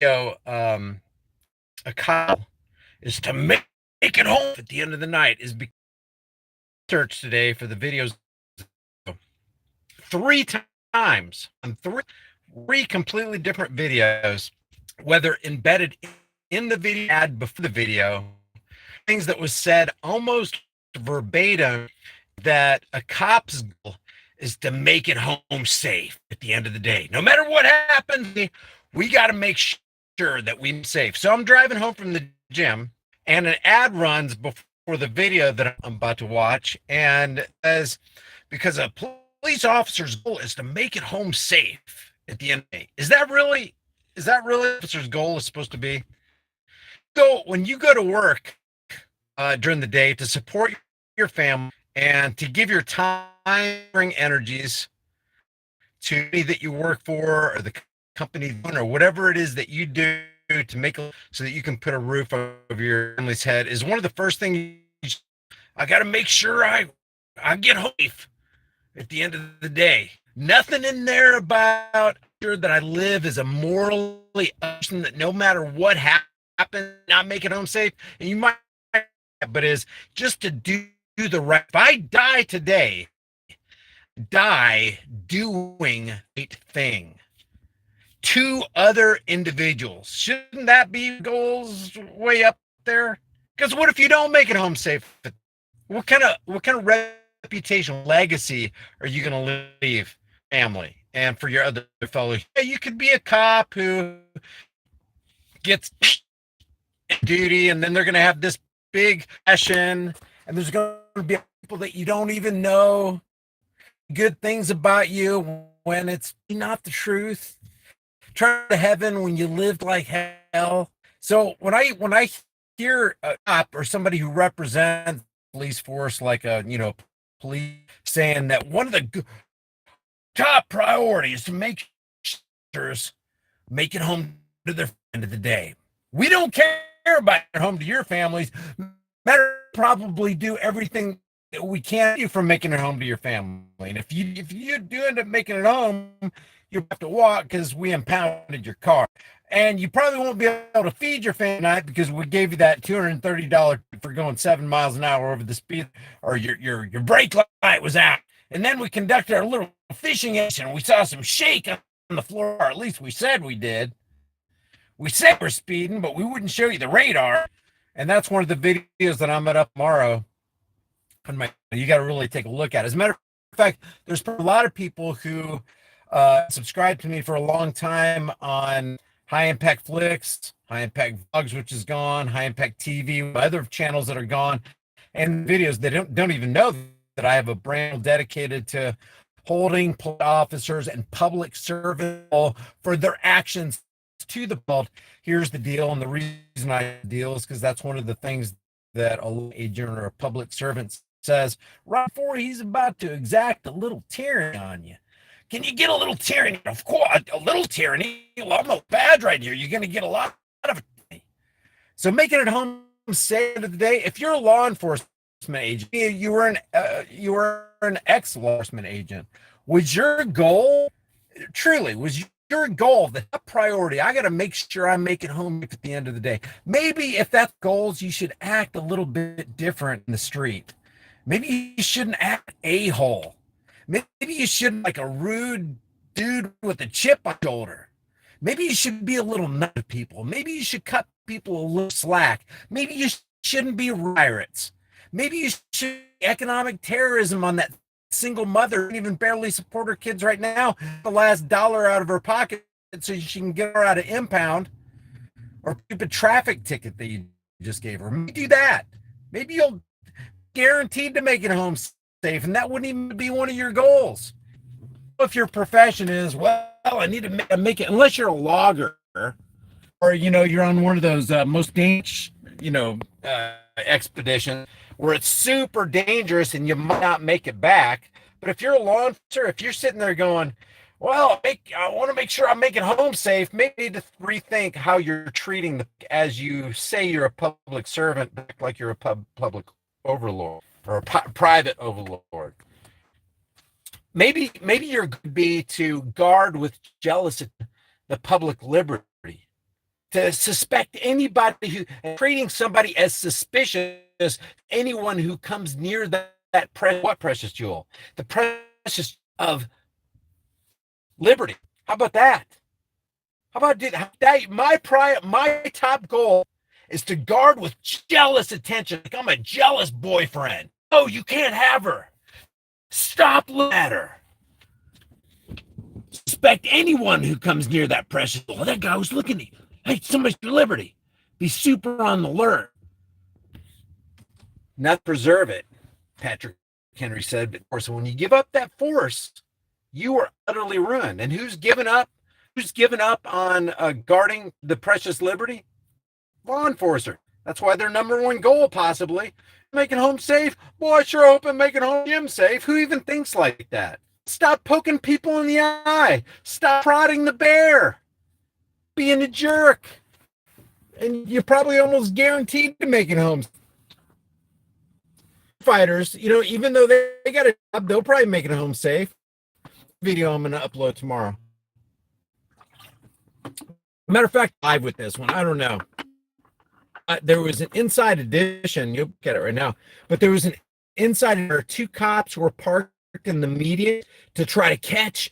a cop is to make it home at the end of the night is search today for the videos three times on three completely different videos, whether embedded in the video ad before the video, things that was said almost verbatim that a cop's goal is to make it home safe at the end of the day. No matter what happens, we got to make sure that we're safe. So I'm driving home from the gym and an ad runs before the video that I'm about to watch. And as because a police officer's goal is to make it home safe at the end of the day. Is that really officer's goal is supposed to be? So when you go to work during the day to support your family and to give your time, energies to that you work for or the company or whatever it is that you do to make so that you can put a roof over your family's head is one of the first things I got to make sure I get home at the end of the day. Nothing in there about sure that I live as a morally person that no matter what happens, not make it home safe. And you might, but is just to do the right. If I die today, die doing the right thing to other individuals. Shouldn't that be goals way up there? Because what if you don't make it home safe? What kind of reputation, legacy are you going to leave family and for your other fellow? Yeah, you could be a cop who gets duty, and then they're going to have this big session, and there's going to be people that you don't even know good things about you when it's not the truth. Try to heaven when you lived like hell. So when I hear a cop or somebody who represents police force like a police saying that one of the top priorities to sure make it home to their end of the day. We don't care about it home to your families. Matter probably do everything that we can do for making it home to your family. And if you do end up making it home, you have to walk because we impounded your car. And you probably won't be able to feed your family tonight because we gave you that $230 for going 7 miles an hour over the speed, or your brake light was out. And then we conducted our little fishing action, and we saw some shake on the floor, or at least we said we did. We said we're speeding, but we wouldn't show you the radar. And that's one of the videos that I'm up tomorrow. You got to really take a look at it. As a matter of fact, there's a lot of people who subscribed to me for a long time on High Impact Flicks, High Impact Vlogs, which is gone, High Impact TV, other channels that are gone, and videos that don't even know that I have a brand dedicated to holding officers and public servants for their actions to the world. Here's the deal, and the reason I deal is because that's one of the things that a agent or a public servant says right before he's about to exact a little tyranny on you. Can you get a little tyranny? Of course, a little tyranny. Well, I'm no bad right here. You're going to get a lot of it. So making it home safe of the day. If you're a law enforcement agent, you were an ex-law enforcement agent. Was your goal truly your goal, the top priority? I got to make sure I make it home at the end of the day. Maybe if that's goals, you should act a little bit different in the street. Maybe you shouldn't act a-hole. Maybe you shouldn't like a rude dude with a chip on your shoulder. Maybe you should be a little nut to people. Maybe you should cut people a little slack. Maybe you shouldn't be riots. Maybe you should economic terrorism on that single mother who even barely support her kids right now, the last dollar out of her pocket so she can get her out of impound or keep a traffic ticket that you just gave her. Maybe do that. Maybe you'll guaranteed to make it home safe, and that wouldn't even be one of your goals. If your profession is, well, I need to make it, unless you're a logger or you're on one of those most dangerous expeditions where it's super dangerous and you might not make it back. But if you're a law officer, if you're sitting there going, well, I want to make sure I'm making home safe, maybe you need to rethink how you're treating as you say you're a public servant, like you're a public overlord or a private overlord. Maybe your could be to guard with jealousy the public liberty. to suspect anybody who treating somebody as suspicious, anyone who comes near that precious jewel, the precious of liberty. How about that? How about that? My top goal is to guard with jealous attention. Like I'm a jealous boyfriend. Oh, you can't have her. Stop looking at her. Suspect anyone who comes near that precious. Oh, that guy was looking at you. Hey, somebody's for liberty. Be super on the alert. Not preserve it, Patrick Henry said. But of course, when you give up that force, you are utterly ruined. And who's given up? Who's given up on guarding the precious liberty? Law enforcer. That's why their number one goal, possibly, making home safe. Boy, I sure hope I'm making home gym safe. Who even thinks like that? Stop poking people in the eye. Stop prodding the bear. Being a jerk. And you're probably almost guaranteed to make it home. Fighters, even though they got a job, they'll probably make it home safe. Video I'm going to upload tomorrow. Matter of fact, live with this one. I don't know. There was an inside edition. You'll get it right now. But there was an inside where two cops were parked in the median to try to catch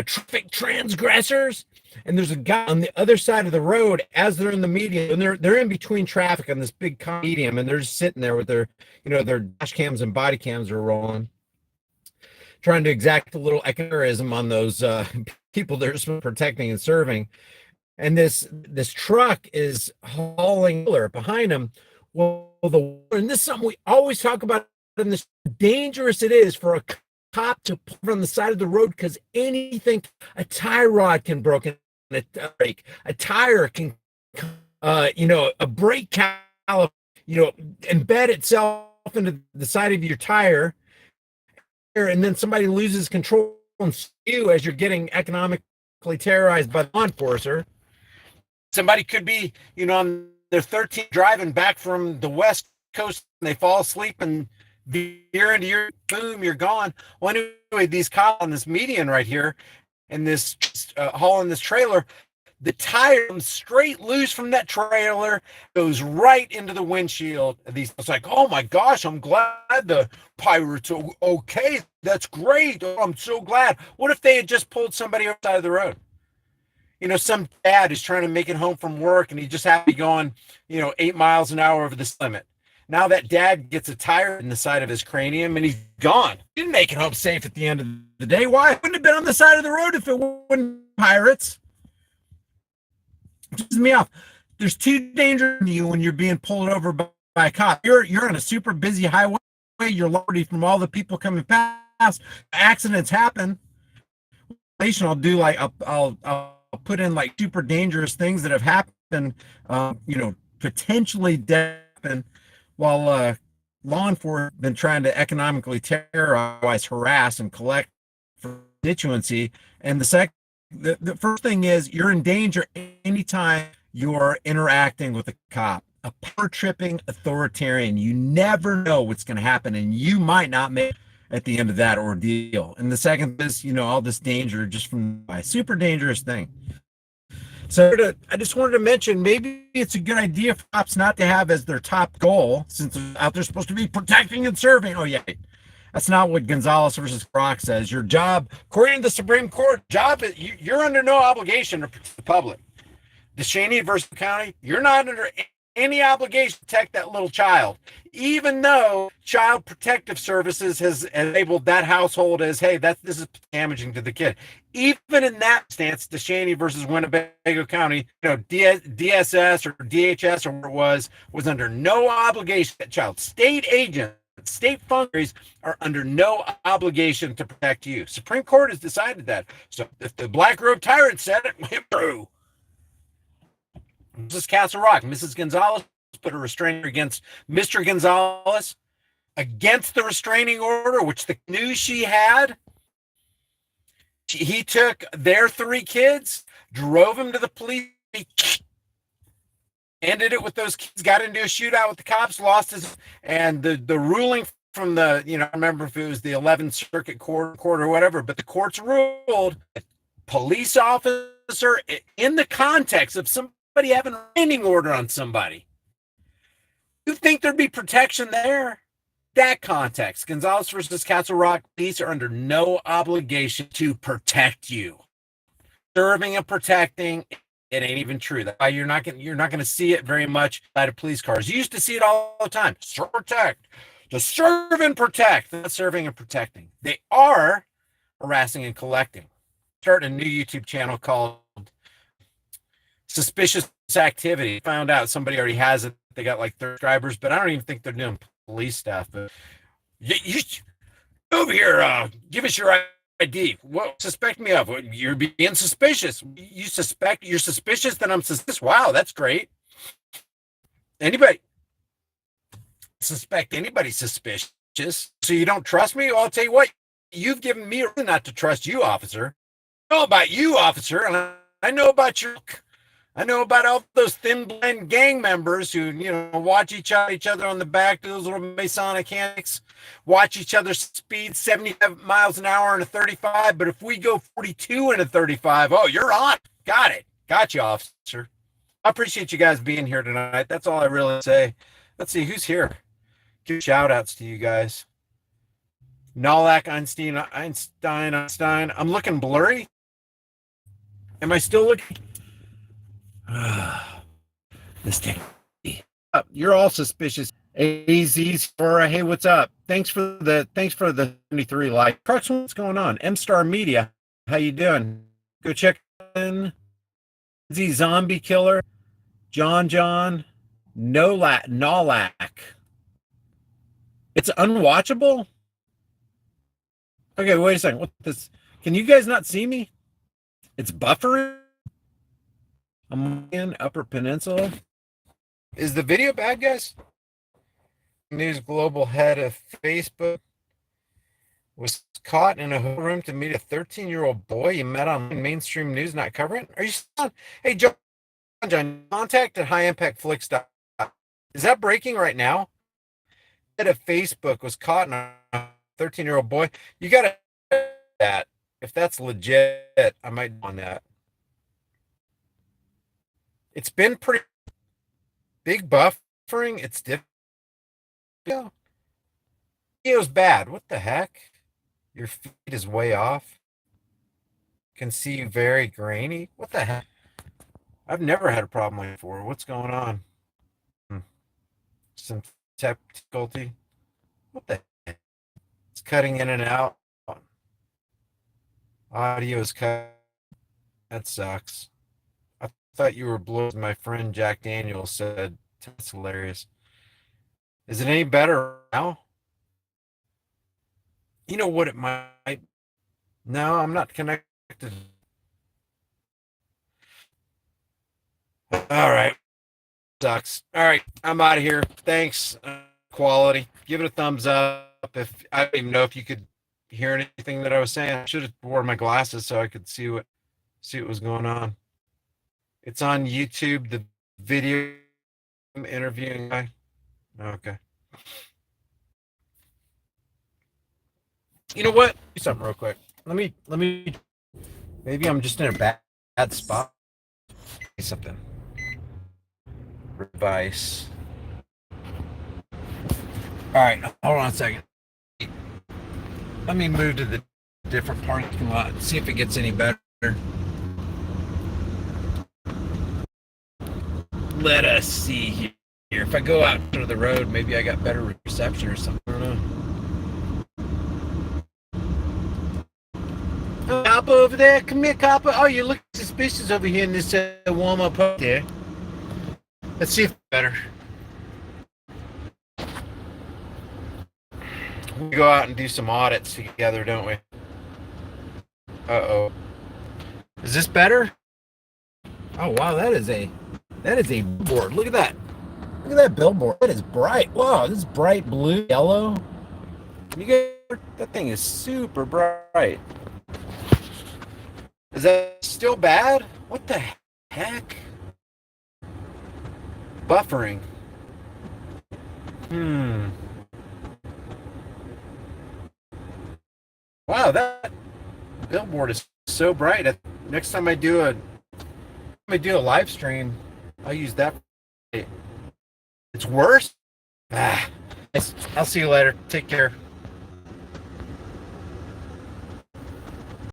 traffic transgressors. And there's a guy on the other side of the road as they're in the median, and they're in between traffic on this big median, and they're just sitting there with their dash cams and body cams are rolling, trying to exact a little economism on those people they're protecting and serving. And this truck is hauling behind them. Well, and this is something we always talk about, and this dangerous it is for a cop to pull from the side of the road, because anything, a tie rod can broken, a tire can, a brake caliper, embed itself into the side of your tire, and then somebody loses control and you as you're getting economically terrorized by the law enforcer. Somebody could be, on their 13th driving back from the West Coast, and they fall asleep and veer into your, boom, you're gone. Well, anyway, these cops on this median right here, and this hauling this trailer, the tire comes straight loose from that trailer, goes right into the windshield. It's like, oh my gosh, I'm glad the pirate's okay. That's great. Oh, I'm so glad. What if they had just pulled somebody outside of the road? Some dad is trying to make it home from work, and he just happened to be going, 8 miles an hour over this limit. Now that dad gets a tire in the side of his cranium, and he's gone. He didn't make it home safe at the end of the day. Why? It wouldn't have been on the side of the road if it wasn't pirates. It pisses me off. There's two dangers to you when you're being pulled over by a cop. You're on a super busy highway. You're liberty from all the people coming past. Accidents happen. I'll do like I'll put in like super dangerous things that have happened. Potentially happen while law enforcement been trying to economically terrorize, harass, and collect for constituency. And the first thing is you're in danger anytime you're interacting with a cop, a power-tripping authoritarian. You never know what's going to happen, and you might not make it at the end of that ordeal. And the second is, all this danger just from a super dangerous thing. So I just wanted to mention, maybe it's a good idea for cops not to have as their top goal, since they're out there supposed to be protecting and serving. Oh, yeah. That's not what Gonzalez versus Croc says. Your job, according to the Supreme Court, you're under no obligation to protect the public. DeShaney versus County, you're not under any obligation to protect that little child, even though Child Protective Services has labeled that household as, hey, this is damaging to the kid. Even in that stance, DeShaney versus Winnebago County, DSS or DHS or what it was under no obligation. That child, state agents, state functionaries are under no obligation to protect you. Supreme Court has decided that. So if the Black Robe Tyrant said it, true. Mrs. Castle Rock, Mrs. Gonzalez put a restraining against Mr. Gonzalez against the restraining order, which the news she had. He took their 3 kids, drove them to the police, ended it with those kids, got into a shootout with the cops, lost his, and the ruling from the, I don't remember if it was the 11th Circuit Court or whatever, but the courts ruled police officer in the context of some Somebody have a restraining order on somebody. You think there'd be protection there? That context, Gonzalez versus Castle Rock police are under no obligation to protect you. Serving and protecting, it ain't even true. That's why you're not gonna see it very much out of police cars. You used to see it all the time. Protect, to serve and protect. Not serving and protecting. They are harassing and collecting. Starting a new YouTube channel called Suspicious Activity. Found out somebody already has it. They got like 30 subscribers, but I don't even think they're doing police stuff. But you over here, give us your ID. What suspect me of? You're being suspicious. You're suspicious, then I'm suspicious. Wow, that's great. Anybody suspect anybody suspicious? So you don't trust me? Well, I'll tell you what, you've given me a reason not to trust you, officer. I know about you, officer, and I know about your. I know about all those thin blind gang members who, watch each other on the back, do those little Masonic handshakes, watch each other speed 75 miles an hour in a 35. But if we go 42 in a 35, oh, you're on. Got it. Got you, officer. I appreciate you guys being here tonight. That's all I really say. Let's see who's here. Give shout outs to you guys. Nolak, Einstein. I'm looking blurry. Am I still looking? This thing. You're all suspicious. AZ's for hey, what's up? Thanks for the 73 like. Crux, what's going on? M Star Media, how you doing? Go check in. Z Zombie Killer, John, Nolak. It's unwatchable. Okay, wait a second. What this? Can you guys not see me? It's buffering. I'm in Upper Peninsula. Is the video bad, guys? News global head of Facebook was caught in a hotel room to meet a 13-year-old boy he met on mainstream news not covering. Are you still? Hey, John, contact at highimpactflix. Is that breaking right now? Head of Facebook was caught in a 13-year-old boy. You got to that. If that's legit, I might on that. It's been pretty big buffering. It's difficult. Video's bad. What the heck? Your feed is way off. Can see you very grainy. What the heck? I've never had a problem like before. What's going on? Some difficulty. What the heck? It's cutting in and out. Audio is cut. That sucks. I thought you were blue. My friend Jack Daniels said that's hilarious. Is it any better now? You know what it might. No, I'm not connected. All right. Sucks. All right. I'm out of here. Thanks. Quality. Give it a thumbs up. If I don't even know if you could hear anything that I was saying. I should have worn my glasses so I could see what was going on. It's on YouTube, the video I'm interviewing guy. Okay. You know what? Do something real quick. Let me maybe I'm just in a bad spot. Something. Advice. All right, hold on a second. Let me move to the different parking lot and see if it gets any better. Let us see here. If I go out to the road, maybe I got better reception or something. I don't know. Copper over there. Come here, Copper. Oh, you look suspicious over here in this warm-up up there. Let's see if it's better. We go out and do some audits together, don't we? Uh-oh. Is this better? Oh, wow, that is a billboard. Look at that. Look at that billboard. It is bright. Wow, this is bright blue, yellow. You get that thing is super bright. Is that still bad? What the heck? Buffering. Wow, that billboard is so bright. Next time I do a live stream, I'll use that. It's worse. Ah, I'll see you later. Take care.